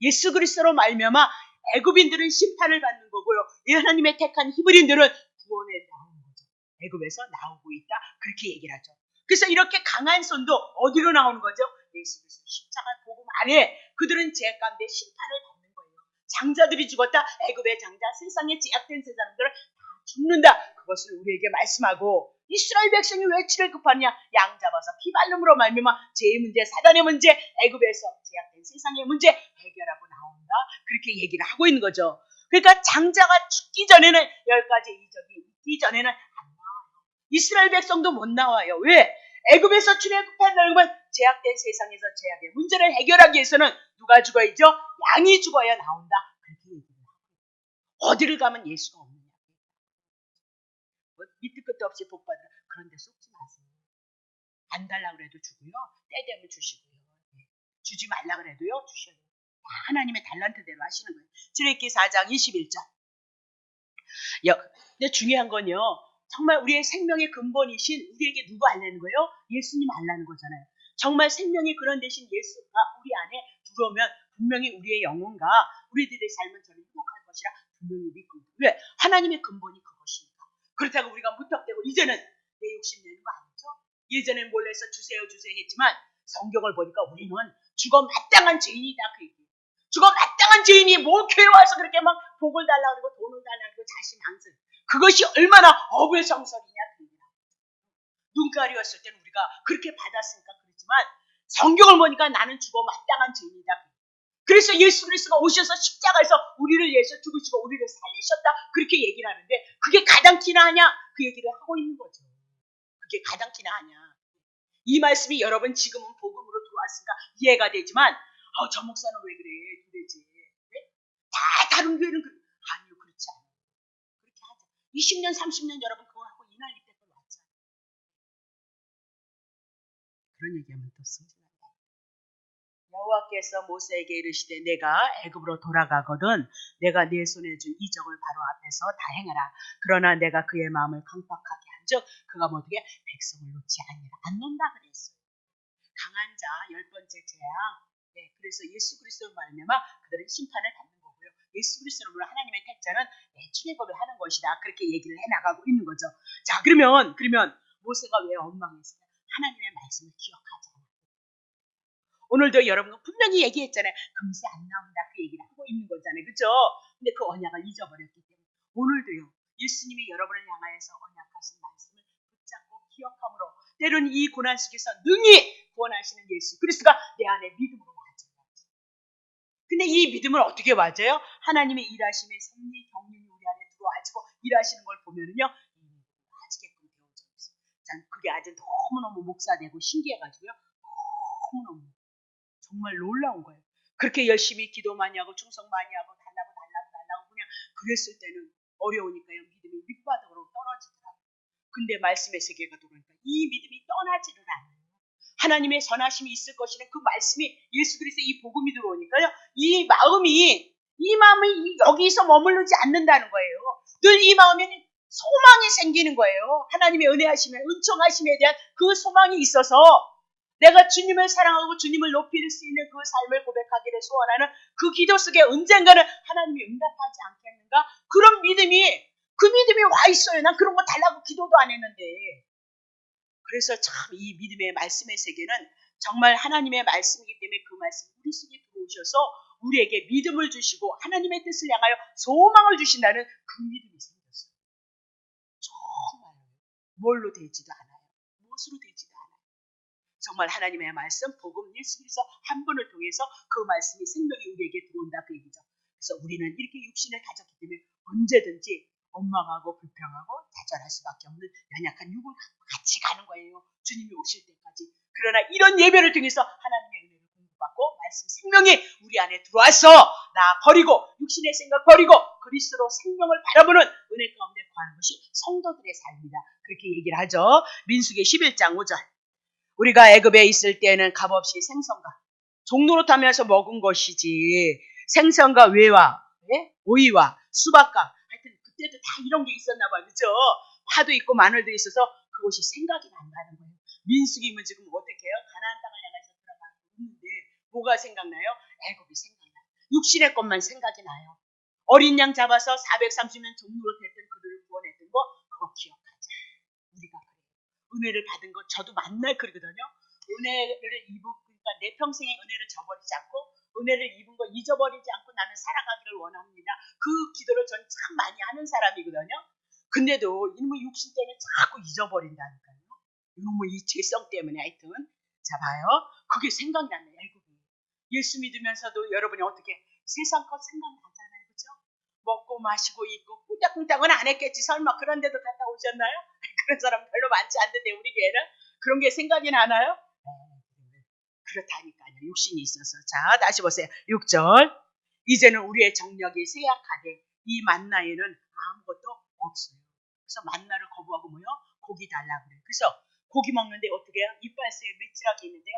예수 그리스도로 말미암아 애굽인들은 심판을 받는 거고요. 하나님의 택한 히브리인들은 구원에 나오는 거죠. 애굽에서 나오고 있다. 그렇게 얘기를 하죠. 그래서 이렇게 강한 손도 어디로 나오는 거죠? 예수 그리스도 십자가 복음 안에 그들은 죄 가운데 심판을 받는 거예요. 장자들이 죽었다. 애굽의 장자, 세상에 제약된 사람들은 다 죽는다. 그것을 우리에게 말씀하고 이스라엘 백성이 왜 치를 급하느냐? 양 잡아서 피 바름으로 말미암아 죄의 문제, 사단의 문제, 애굽에서 제약된 세상의 문제 해결하고 나온다. 그렇게 얘기를 하고 있는 거죠. 그러니까 장자가 죽기 전에는 10가지 이적이 있기 전에는 안 나와요. 이스라엘 백성도 못 나와요. 왜? 애굽에서 출애굽한 제약된 세상에서 제약의 문제를 해결하기 위해서는 누가 죽어야죠? 양이 죽어야 나온다. 그렇게 얘기를 하고 어디를 가면 예수가 없느냐. 밑도 끝도 없이 복받으라. 그런 데 속지 마세요. 안 달라고 그래도 주고요. 때 되면 주시고요. 주지 말라 그래도요. 주셔요. 하나님의 달란트대로 하시는 거예요. 출애굽기 4장 21절. 근데 중요한 건요. 정말 우리의 생명의 근본이신 우리에게 누구 알라는 거예요? 예수님 알라는 거잖아요. 정말 생명이 그런 대신 예수가 우리 안에 들어오면 분명히 우리의 영혼과 우리들의 삶은 저는 행복할 것이라 분명히 믿고 있어요. 왜? 하나님의 근본이 그것이니까. 그렇다고 우리가 무턱대고 이제는 내 욕심 내는 거 아니죠? 예전엔 몰래서 주세요 했지만 성경을 보니까 우리는 죽어 마땅한 죄인이다 그 얘기예요. 죽어 마땅한 죄인이 뭘 교회 와서 그렇게 막 복을 달라고 그러고 돈을 달라고 그러고 자신앙승. 그것이 얼마나 어불성설이냐 그 얘기예요. 눈 가리웠을 때는 우리가 그렇게 받았으니까 그렇지만 성경을 보니까 나는 죽어 마땅한 죄인이다. 그래서 예수 그리스도가 오셔서 십자가에서 우리를 위해서 죽으시고 우리를 살리셨다. 그렇게 얘기를 하는데 그게 가장 티나하냐? 그 얘기를 하고 있는 거죠. 그게 가장 티나하냐? 이 말씀이 여러분 지금은 복음으로 들어왔으니까 이해가 되지만 저 목사는 왜 그래? 도대체 네? 다 다른 교회는 아니요. 그렇지 않아요. 그렇게 하죠. 20년 30년 여러분 그거 하고 이 난리 때까지 왔잖아요. 그런 얘기하면 또 쓰지 말아요. 여호와께서 모세에게 이르시되 내가 애굽으로 돌아가거든 내가 네 손에 준 이적을 바로 앞에서 다 행하라. 그러나 내가 그의 마음을 강팍하게 한즉 그가 어떻게 백성을 놓지 아니라 안 논다 그랬어요. 강한 자 열 번째 재앙. 네, 그래서 예수 그리스도로 말미암아 그들은 심판을 받는 거고요. 예수 그리스도로 하나님의 택자는 출애굽을 하는 것이다. 그렇게 얘기를 해나가고 있는 거죠. 자, 그러면 모세가 왜 원망했어요? 하나님의 말씀을 기억하지 않아요. 오늘도 여러분 분명히 얘기했잖아요. 금세 안 나온다 그 얘기를 하고 있는 거잖아요. 그렇죠? 근데 그 언약을 잊어버렸기 때문에 오늘도요. 예수님이 여러분을 향하여서 언약하신 말씀을 붙잡고 기억함으로 때로는 이 고난 속에서 능히 구원하시는 예수 그리스도가 내 안에 믿음으로 와져요. 근데 이 믿음을 어떻게 와져요? 하나님의 일하심의 섭리 경륜이 우리 안에 들어와지고 일하시는 걸 보면은요. 아직게끔 되어져 있어요. 난 그게 아주 너무너무 목사되고 신기해가지고요. 너무너무 정말 놀라운 거예요. 그렇게 열심히 기도 많이 하고 충성 많이 하고 달라고 그냥 그랬을 때는 어려우니까요. 믿음이 밑바닥으로 떨어지더라고요. 근데 말씀의 세계가 들어오니까 이 믿음이 떠나지를 않아요. 하나님의 선하심이 있을 것이라는 그 말씀이 예수 그리스도의 이 복음이 들어오니까요. 이 마음이 여기서 머무르지 않는다는 거예요. 늘 이 마음에는 소망이 생기는 거예요. 하나님의 은혜하심에 은총하심에 대한 그 소망이 있어서 내가 주님을 사랑하고 주님을 높일 수 있는 그 삶을 고백하기를 소원하는 그 기도 속에 언젠가는 하나님이 응답하지 않겠는가? 그런 믿음이 와 있어요. 난 그런 거 달라고 기도도 안 했는데. 그래서 참 이 믿음의 말씀의 세계는 정말 하나님의 말씀이기 때문에 그 말씀이 우리 속에 들어오셔서 우리에게 믿음을 주시고 하나님의 뜻을 향하여 소망을 주신다는 그 믿음이 생겼어요. 정말 뭘로 되지도 않아요. 무엇으로 되지도 않아요. 정말 하나님의 말씀, 복음, 예수 그리스도 한 분을 통해서 그 말씀이 생명이 우리에게 들어온다 그 얘기죠. 그래서 우리는 이렇게 육신을 가졌기 때문에 언제든지 원망하고 불평하고 좌절할 수밖에 없는 연약한 육을 갖고 같이 가는 거예요. 주님이 오실 때까지. 그러나 이런 예배를 통해서 하나님의 은혜를 공급받고 말씀 생명이 우리 안에 들어와서 나 버리고 육신의 생각 버리고 그리스도로 생명을 바라보는 은혜 가운데 거하는 것이 성도들의 삶이다. 그렇게 얘기를 하죠. 민수기 11장 5절. 우리가 애굽에 있을 때는 값없이 생선과 종로로 타면서 먹은 것이지 생선과 외와 오이와 수박과 하여튼 그때도 다 이런 게 있었나 봐요. 그죠? 파도 있고 마늘도 있어서 그것이 생각이 난다는 거예요. 민수기면 지금 어떻게 해요? 가나안 땅을 향해서 들어가고 있는데 뭐가 생각나요? 애굽이 생각나요. 육신의 것만 생각이 나요. 어린 양 잡아서 430년 종로로 됐던 그들을 구원했던 거 그거 기억하자. 우리가 은혜를 받은 것 저도 만날 그러거든요. 은혜를 그러니까 내 평생의 은혜를 저버리지 않고 은혜를 입은 거 잊어버리지 않고 나는 살아가기를 원합니다. 그 기도를 전 참 많이 하는 사람이거든요. 근데도 이놈의 육신 때문에 자꾸 잊어버린다니까요. 이놈의 이 죄성 때문에 하여튼 자 봐요. 그게 생각나네요. 예수 믿으면서도 여러분이 어떻게 세상 것 생각나잖아요. 그죠? 먹고 마시고 있고 쿵짝쿵짝은 안 했겠지. 설마 그런 데도 갔다 오셨나요? 그런 사람 별로 많지 않던데 우리 교회는 그런 게 생각이 나나요? 그렇다니까요. 육신이 있어서. 자, 다시 보세요. 6절. 이제는 우리의 정력이 쇠약하되 이 만나에는 아무것도 없어요. 그래서 만나를 거부하고 뭐요? 고기 달라고 그래요. 그래서 고기 먹는데 어떻게 해요? 이빨새에 맺지락이 있는데요.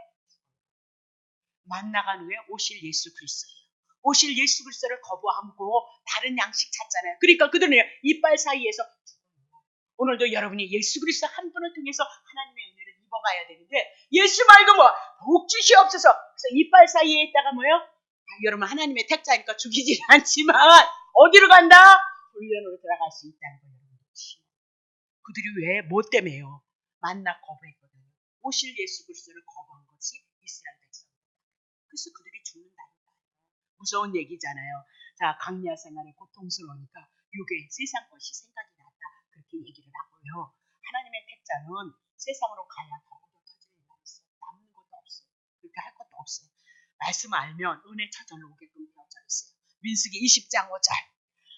만나가 누구예요? 오실 예수 그리스도예요. 오실 예수 그리스도를 거부하고 다른 양식 찾잖아요. 그러니까 그들은 이빨 사이에서 오늘도 여러분이 예수 그리스도 한 분을 통해서 하나님의 은혜를 입어가야 되는데 예수 말고 뭐 복주시 없어서 그래서 이빨 사이에 있다가 뭐요? 여러분 하나님의 택자니까 죽이지 않지만 어디로 간다? 훈련으로 들어갈 수 있다는 거예요. 그들이 왜? 뭐 때문에요? 만나 거부했거든요. 오실 예수 그리스도를 거부한 것이 이스라엘 백성입니다. 그래서 그들이 죽는다니까. 무서운 얘기잖아요. 자, 강야 생활에 고통스러우니까 육의 세상 것이 생각이 났다. 그렇게 얘기를 하고요. 하나님의 택자는 세상으로 가야 더욱더 터지는 날이 있어요. 남는 것도 없어요. 그렇게 할 것도 없어요. 말씀 알면 은혜 저절로 오게끔 되어져 있어요. 민수기 20장 5절.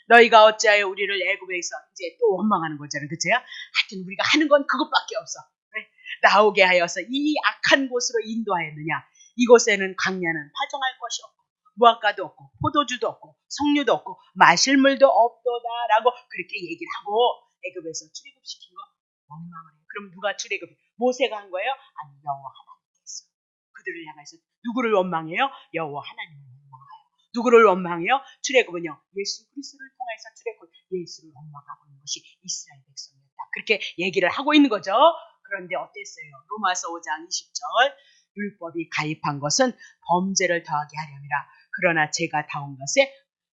너희가 어찌하여 우리를 애굽에서 이제 또 원망하는 거잖아요. 그죠? 하여튼 우리가 하는 건 그것밖에 없어. 네? 나오게 하여서 이 악한 곳으로 인도하였느냐. 이곳에는 광야는 파종할 것이 없고 무화과도 없고 포도주도 없고 석류도 없고 마실 물도 없도다라고 그렇게 얘기를 하고 애굽에서 출애굽시킨 거 원망을 해요. 그럼 누가 출애굽? 모세가 한 거예요? 아니, 여호와 하나님께서 그들을 향해서 누구를 원망해요? 여호와 하나님을 원망해요. 누구를 원망해요? 출애굽은요, 예수 그리스도를 통해서 출애굽, 예수를 원망하고 있는 것이 이스라엘 백성이었다. 그렇게 얘기를 하고 있는 거죠. 그런데 어땠어요? 로마서 5장 20절. 율법이 가입한 것은 범죄를 더하게 하려니라. 그러나 제가 다온 것에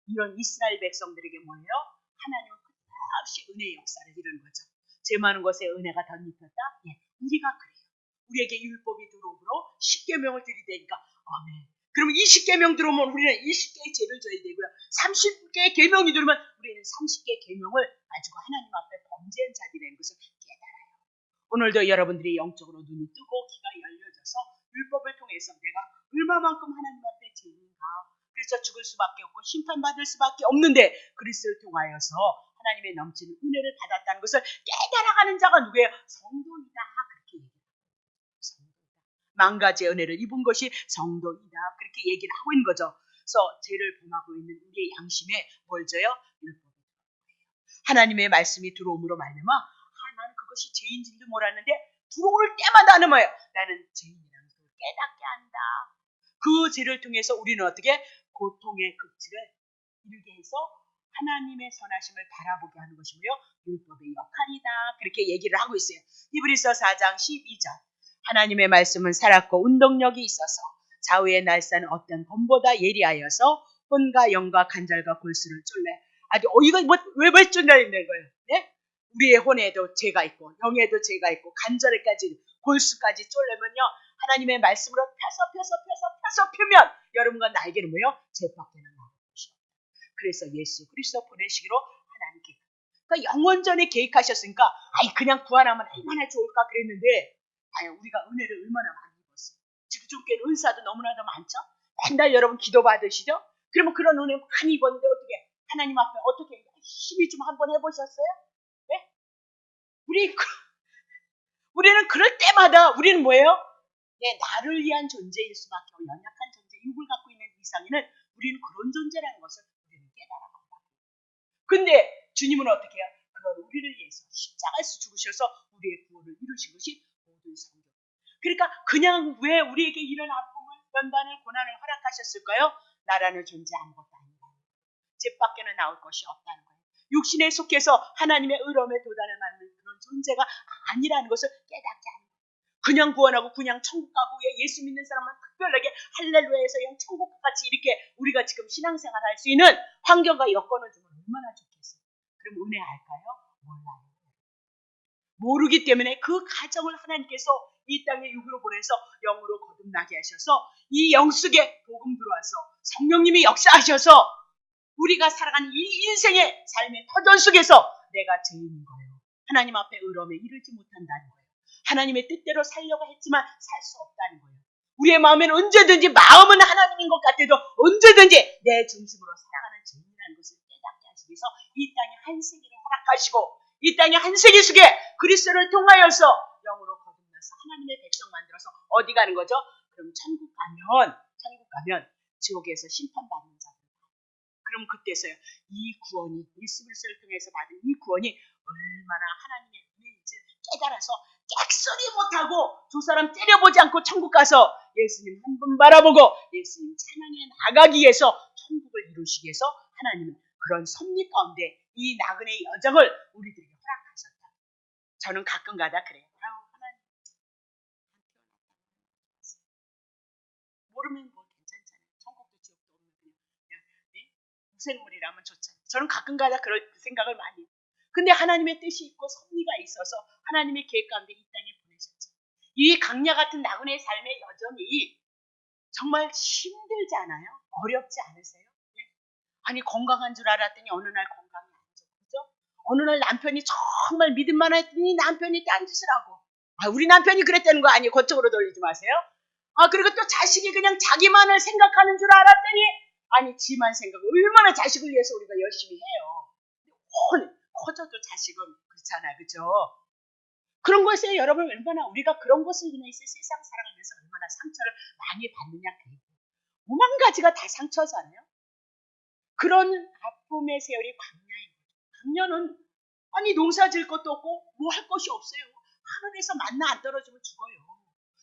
이런 이스라엘 백성들에게 뭐예요? 하나님은 끝없이 은혜의 역사를 이루는 거죠. 죄 많은 것에 은혜가 덧입혔다? 예, 우리가 그래요. 우리에게 율법이 들어오므로 10계명을 드리되니까 아멘. 그럼 20계명 들어오면 우리는 20개의 죄를 져야 되고요. 30개의 계명이 들어오면 우리는 30개의 계명을 가지고 하나님 앞에 범죄한 자들이 된 것을 깨달아요. 오늘도 여러분들이 영적으로 눈이 뜨고 귀가 열려져서 율법을 통해서 내가 얼마만큼 하나님 앞에 죄인가, 그래서 죽을 수밖에 없고 심판받을 수밖에 없는데 그리스도를 통하여서 하나님의 넘치는 은혜를 받았다는 것을 깨달아가는 자가 누구예요? 성도이다. 그렇게 얘기해요. 성도이다. 만가지의 은혜를 입은 것이 성도이다. 그렇게 얘기를 하고 있는 거죠. 그래서 죄를 범하고 있는 우리의 양심에 뭘 줘요? 율법이 들어오는 하나님의 말씀이 들어옴으로 말미암아 나는 그것이 죄인 줄도 몰랐는데 들어올 때마다 하는 거예요. 나는 죄인이라는 것을 깨닫게 한다. 그 죄를 통해서 우리는 어떻게 고통의 극치를 이루게 해서 하나님의 선하심을 바라보게 하는 것이고요. 율법의 역할이다. 그렇게 얘기를 하고 있어요. 히브리서 4장 12절. 하나님의 말씀은 살았고 운동력이 있어서 좌우의 날쌘 어떤 검보다 예리하여서 혼과 영과 간절과 골수를 쫄래. 아주 이거 왜 쫄려있는 거예요? 네? 우리의 혼에도 죄가 있고 영에도 죄가 있고 간절에까지 골수까지 쫄려면요. 하나님의 말씀으로 펴서 펴면 여러분과 나에게는 뭐예요? 죄밖에는 나올 것이 없다. 그래서 예수 그리스도 보내시기로 하나님께 그러니까 영원전에 계획하셨으니까 그냥 구원하면 얼마나 좋을까 그랬는데 우리가 은혜를 얼마나 많이 입었어요. 지금 교회는 은사도 너무나도 많죠. 맨날 여러분 기도 받으시죠? 그러면 그런 은혜 많이 입었는데 어떻게 하나님 앞에 어떻게 열심히 좀 한번 해보셨어요? 네? 우리는 그럴 때마다 우리는 뭐예요? 나를 위한 존재일 수밖에 없고 연약한 존재, 육을 갖고 있는 이상에는 우리는 그런 존재라는 것을 우리는 깨달아간다. 근데 주님은 어떻게 해요? 그걸 우리를 위해서 십자가에서 죽으셔서 우리의 구원을 이루신 것이 모든 성경. 그러니까 그냥 왜 우리에게 이런 아픔을, 연단을, 고난을 허락하셨을까요? 나라는 존재 아무것도 아니다. 죄밖에는 나올 것이 없다는 거예요. 육신에 속해서 하나님의 의로움에 도달을 받는 그런 존재가 아니라는 것을 깨닫게 하는 거예요. 그냥 구원하고 그냥 천국 가고 예수 믿는 사람은 특별하게 할렐루야에서 그냥 천국같이 이렇게 우리가 지금 신앙생활 할 수 있는 환경과 여건을 주면 얼마나 좋겠어요. 그럼 은혜 알까요? 몰라요. 모르기 때문에 그 가정을 하나님께서 이 땅에 육으로 보내서 영으로 거듭나게 하셔서 이 영 속에 복음 들어와서 성령님이 역사하셔서 우리가 살아가는 이 인생의 삶의 터전 속에서 내가 죄인인 거예요. 하나님 앞에 의로움에 이르지 못한다는 거예요. 하나님의 뜻대로 살려고 했지만 살 수 없다는 거예요. 우리의 마음에는 언제든지 마음은 하나님인 것 같아도 언제든지 내 중심으로 살아가는 죄인이라는 것을 깨닫게 하시기 위해서 이 땅에 한 세기를 허락하시고 이 땅에 한 세기 속에 그리스도를 통하여서 영으로 거듭나서 하나님의 백성 만들어서 어디 가는 거죠? 그럼 천국 가면 지옥에서 심판받는 자. 그럼 그때서요. 이 구원이 예수 그리스도를 통해서 받은 이 구원이 얼마나 하나님의 은혜인지 깨달아서 객소리 못하고 두 사람 때려보지 않고 천국 가서 예수님 한 분 바라보고 예수님 찬양해 나가기 위해서 천국을 이루시기 위해서 하나님은 그런 섭리 가운데 이 나그네의 여정을 우리들에게 허락하셨다. 저는 가끔가다 그래요. 하나님 모르면 뭐 괜찮잖아요. 천국도 지옥도 없는 그냥 무생물이라면 좋잖아요. 저는 가끔가다 그럴 생각을 많이 해요. 근데 하나님의 뜻이 있고 섭리가 있어서 하나님의 계획 가운데 이 땅에 보내셨죠. 이 강야 같은 나그네의 삶의 여정이 정말 힘들지 않아요? 어렵지 않으세요? 아니 건강한 줄 알았더니 어느 날 건강이 안 좋고 그죠? 어느 날 남편이 정말 믿음만 했더니 남편이 딴짓을 하고 우리 남편이 그랬다는 거 아니에요? 그쪽으로 돌리지 마세요. 그리고 또 자식이 그냥 자기만을 생각하는 줄 알았더니 아니 지만 생각 얼마나 자식을 위해서 우리가 열심히 해요. 커져도 자식은 그렇잖아요. 그죠? 그런 것에 여러분 얼마나 우리가 그런 것을 인해서 세상 살아가면서 얼마나 상처를 많이 받느냐. 오만 가지가 다 상처잖아요. 그런 아픔의 세월이 광야인 거죠. 광야는 아니 농사 질 것도 없고 뭐 할 것이 없어요. 하늘에서 만나 안 떨어지면 죽어요.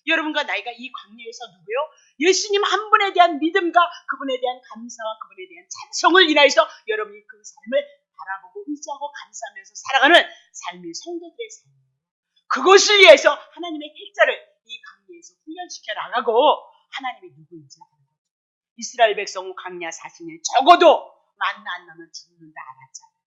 여러분과 나이가 이 광야에서 누구요? 예수님 한 분에 대한 믿음과 그분에 대한 감사와 그분에 대한 찬송을 인하여서 여러분이 그 삶을 바라보고 의지하고 감사하면서 살아가는 삶이 성도들의 삶이에요. 그것을 위해서 하나님의 핵자를 이 광야에서 훈련시켜 나가고 하나님이 누구인지 아는 거죠. 이스라엘 백성은 광야 40년 적어도 만나 안 나면 죽는다 알았잖아요.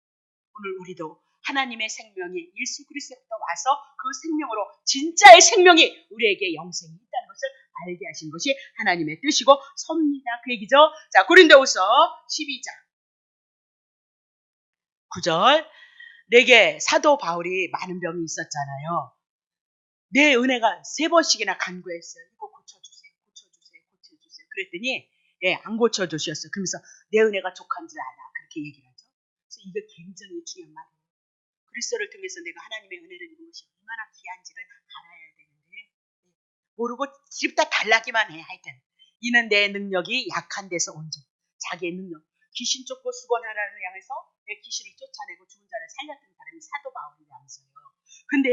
오늘 우리도 하나님의 생명이 예수 그리스도부터 와서 그 생명으로 진짜의 생명이 우리에게 영생이 있다는 것을 알게 하신 것이 하나님의 뜻이고 섭니다. 그 얘기죠. 자, 고린도후서 12장 9절. 내게 사도 바울이 많은 병이 있었잖아요. 내 은혜가 3번씩이나 간구했어요. 이거 고쳐주세요. 그랬더니 안 고쳐주셨어요. 그러면서 내 은혜가 족한 줄 알아. 그렇게 얘기를 하죠. 그래서 이게 굉장히 중요한 말이에요. 그리스도를 통해서 내가 하나님의 은혜를 입은 것이 얼마나 귀한지를 알아야 되는데 모르고 집다 달라기만 해. 하여튼 이는 내 능력이 약한 데서 온 줄. 자기의 능력. 귀신 쫓고 수건 하나를 향해서 내 귀신을 쫓아내고 죽은 자를 살렸던 사람이 사도 바울이라면서요. 근데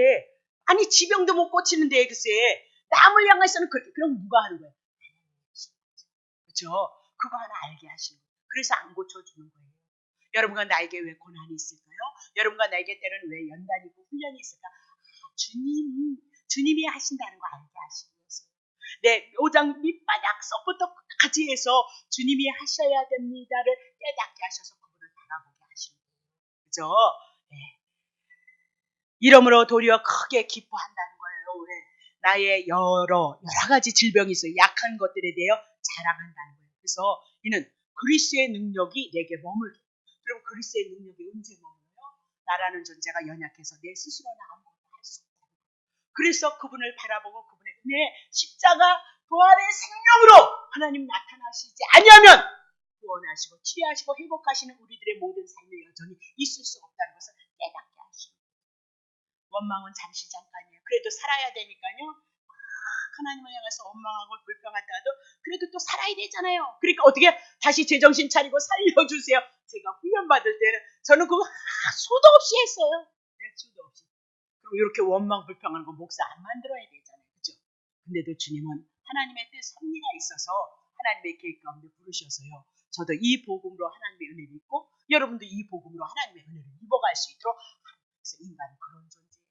아니 지병도 못 고치는데 글쎄 남을 향해서는 그렇게 그럼 누가 하는 거예요? 그렇죠? 그거 하나 알게 하시는 거예요. 그래서 안 고쳐주는 거예요. 여러분과 나에게 왜 고난이 있을까요? 여러분과 나에게 때로는 왜 연단이 있고 훈련이 있을까? 주님이 하신다는 거 알게 하시는 거예요. 네, 5장 밑바닥 서부터 끝까지 해서 주님이 하셔야 됩니다를 깨닫게 하셔서 그분을 바라보게 하시는 거예요. 그죠? 네. 이러므로 도리어 크게 기뻐한다는 거예요. 왜? 나의 여러 가지 질병이 있어요. 약한 것들에 대해 자랑한다는 거예요. 그래서 이는 그리스도의 능력이 내게 머물게. 그럼 그리스도의 능력이 언제 머물러요? 나라는 존재가 연약해서 내 스스로는 아무것도 할 수 없다. 그래서 그분을 바라보고 그분의 은혜, 십자가, 부활의 생명으로 하나님 나타나시지 아니하면 구원하시고 치유하시고 회복하시는 우리들의 모든 삶에 여전히 있을 수 없다는 것을 깨닫게 하시고 원망은 잠시 잠깐이에요. 그래도 살아야 되니까요. 하나님을 향해서 원망하고 불평하다가도 그래도 또 살아야 되잖아요. 그러니까 어떻게 다시 제정신 차리고 살려주세요. 제가 훈련받을 때는 저는 그거 수도 없이 했어요. 네, 수도 없이. 그리고 이렇게 원망 불평하는 거 목사 안 만들어야 되잖아요. 그죠? 근데도 주님은 하나님의 뜻 섭리가 있어서 하나님의 계획 가운데 부르셔서요. 저도 이 복음으로 하나님의 은혜를 입고 여러분도 이 복음으로 하나님의 은혜를 입어갈 수 있도록 그래서 인간은 그런 존재예요.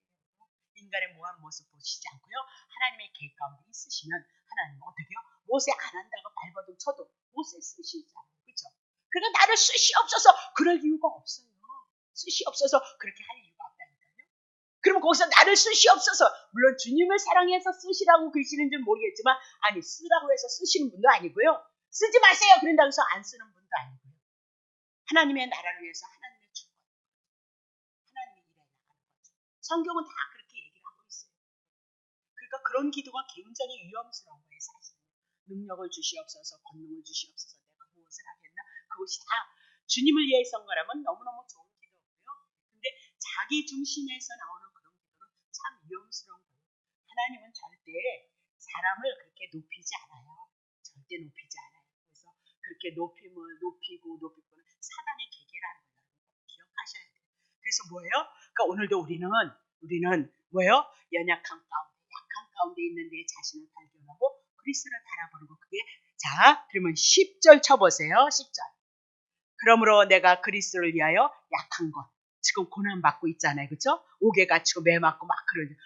인간의 모한 모습 보시지 않고요. 하나님의 계획 가운데 있으시면 하나님은 어떻게요? 모세 안 한다고 발버둥 쳐도 모세 쓰시잖아요. 그렇죠? 그러니까 나를 쓰시옵소서 그럴 이유가 없어요. 쓰시옵소서 그렇게 할 이유가 없다니까요. 그러면 거기서 나를 쓰시옵소서 물론 주님을 사랑해서 쓰시라고 그러시는지는 모르겠지만 아니 쓰라고 해서 쓰시는 분도 아니고요. 쓰지 마세요 그런다고 해서 안 쓰는 분도 아니고요. 하나님의 나라를 위해서 하나님의 주권 하나님의 일에 나가는 거죠. 성경은 다 그렇게 얘기를 하고 있어요. 그러니까 그런 기도가 굉장히 위험스러운 거예요. 사실 능력을 주시옵소서 권능을 주시옵소서 내가 무엇을 하겠나 그것이 다 주님을 위해서 한 거라면 너무너무 좋은 기도고요. 근데 자기 중심에서 나오는 그런 기도는 참 위험스러운 거예요. 하나님은 절대 사람을 그렇게 높이지 않아요. 절대 높이지 않아요. 그래서 그렇게 높이고는 사단의 계계라는 걸 기억하셔야 돼요. 그래서 뭐예요? 그러니까 오늘도 우리는 뭐예요? 약한 가운데 있는 내 자신을 발견하고 그리스도를 바라보는 거 그게 자 그러면 10절 쳐보세요. 10절. 그러므로 내가 그리스도를 위하여 약한 것 지금 고난받고 있잖아요. 그렇죠? 옥에 갇히고 매 맞고 막 그걸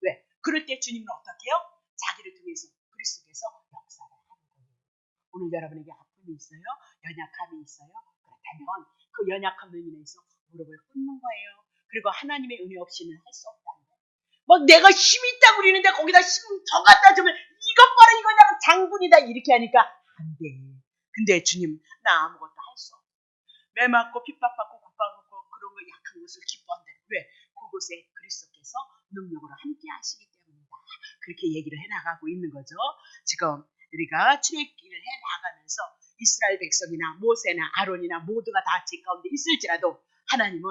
왜? 그럴 때 주님은 어떻게 해요? 자기를 통해서 그리스도께서 역사를 하는 거예요. 오늘 여러분에게 아픔이 있어요? 연약함이 있어요? 그렇다면 그 연약함을 인해서 무릎을 꿇는 거예요. 그리고 하나님의 은혜 없이는 할 수 없다는 거예요. 막 내가 힘이 있다고 그러는데 거기다 힘 더 갖다 주면 이것 봐라 이거 내가 장군이다 이렇게 하니까 안 돼. 근데 주님 나 아무것도 할 수 없어. 매 맞고 핍박받고 굽박받고 그런 거 약한 것을 기뻐한다. 왜? 그곳에 그리스도께서 능력으로 함께 하시기 때문이다. 그렇게 얘기를 해나가고 있는 거죠. 지금 우리가 출애굽기를 해나가면서 이스라엘 백성이나 모세나 아론이나 모두가 다 제 가운데 있을지라도 하나님은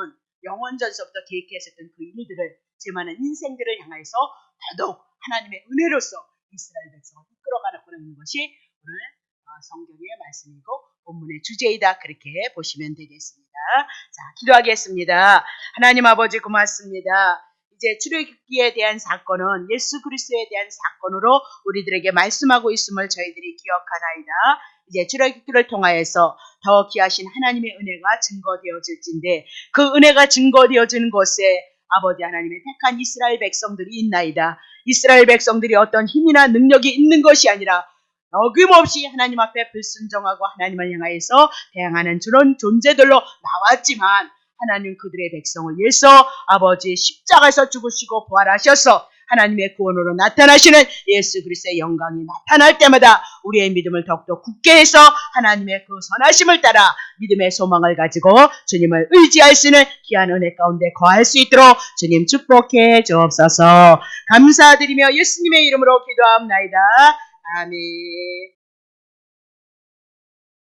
영원 전서부터 계획하셨던 그 일들을 제 많은 인생들을 향해서 더더욱 하나님의 은혜로서 이스라엘 백성을 이끌어가는 것이 오늘 성경의 말씀이고 본문의 주제이다. 그렇게 보시면 되겠습니다. 자, 기도하겠습니다. 하나님 아버지 고맙습니다. 이제 출애굽기에 대한 사건은 예수 그리스도에 대한 사건으로 우리들에게 말씀하고 있음을 저희들이 기억하나이다. 이제 출애굽기를 통하여서 더 귀하신 하나님의 은혜가 증거되어질진데 그 은혜가 증거되어지는 곳에 아버지 하나님의 택한 이스라엘 백성들이 있나이다. 이스라엘 백성들이 어떤 힘이나 능력이 있는 것이 아니라 어김없이 하나님 앞에 불순종하고 하나님을 향하여서 대항하는 그런 존재들로 나왔지만 하나님 그들의 백성을 위해서 아버지 십자가에서 죽으시고 부활하셔서 하나님의 구원으로 나타나시는 예수 그리스도의 영광이 나타날 때마다 우리의 믿음을 더욱더 굳게 해서 하나님의 그 선하심을 따라 믿음의 소망을 가지고 주님을 의지할 수 있는 귀한 은혜 가운데 거할 수 있도록 주님 축복해 주옵소서. 감사드리며 예수님의 이름으로 기도합나이다. 아멘.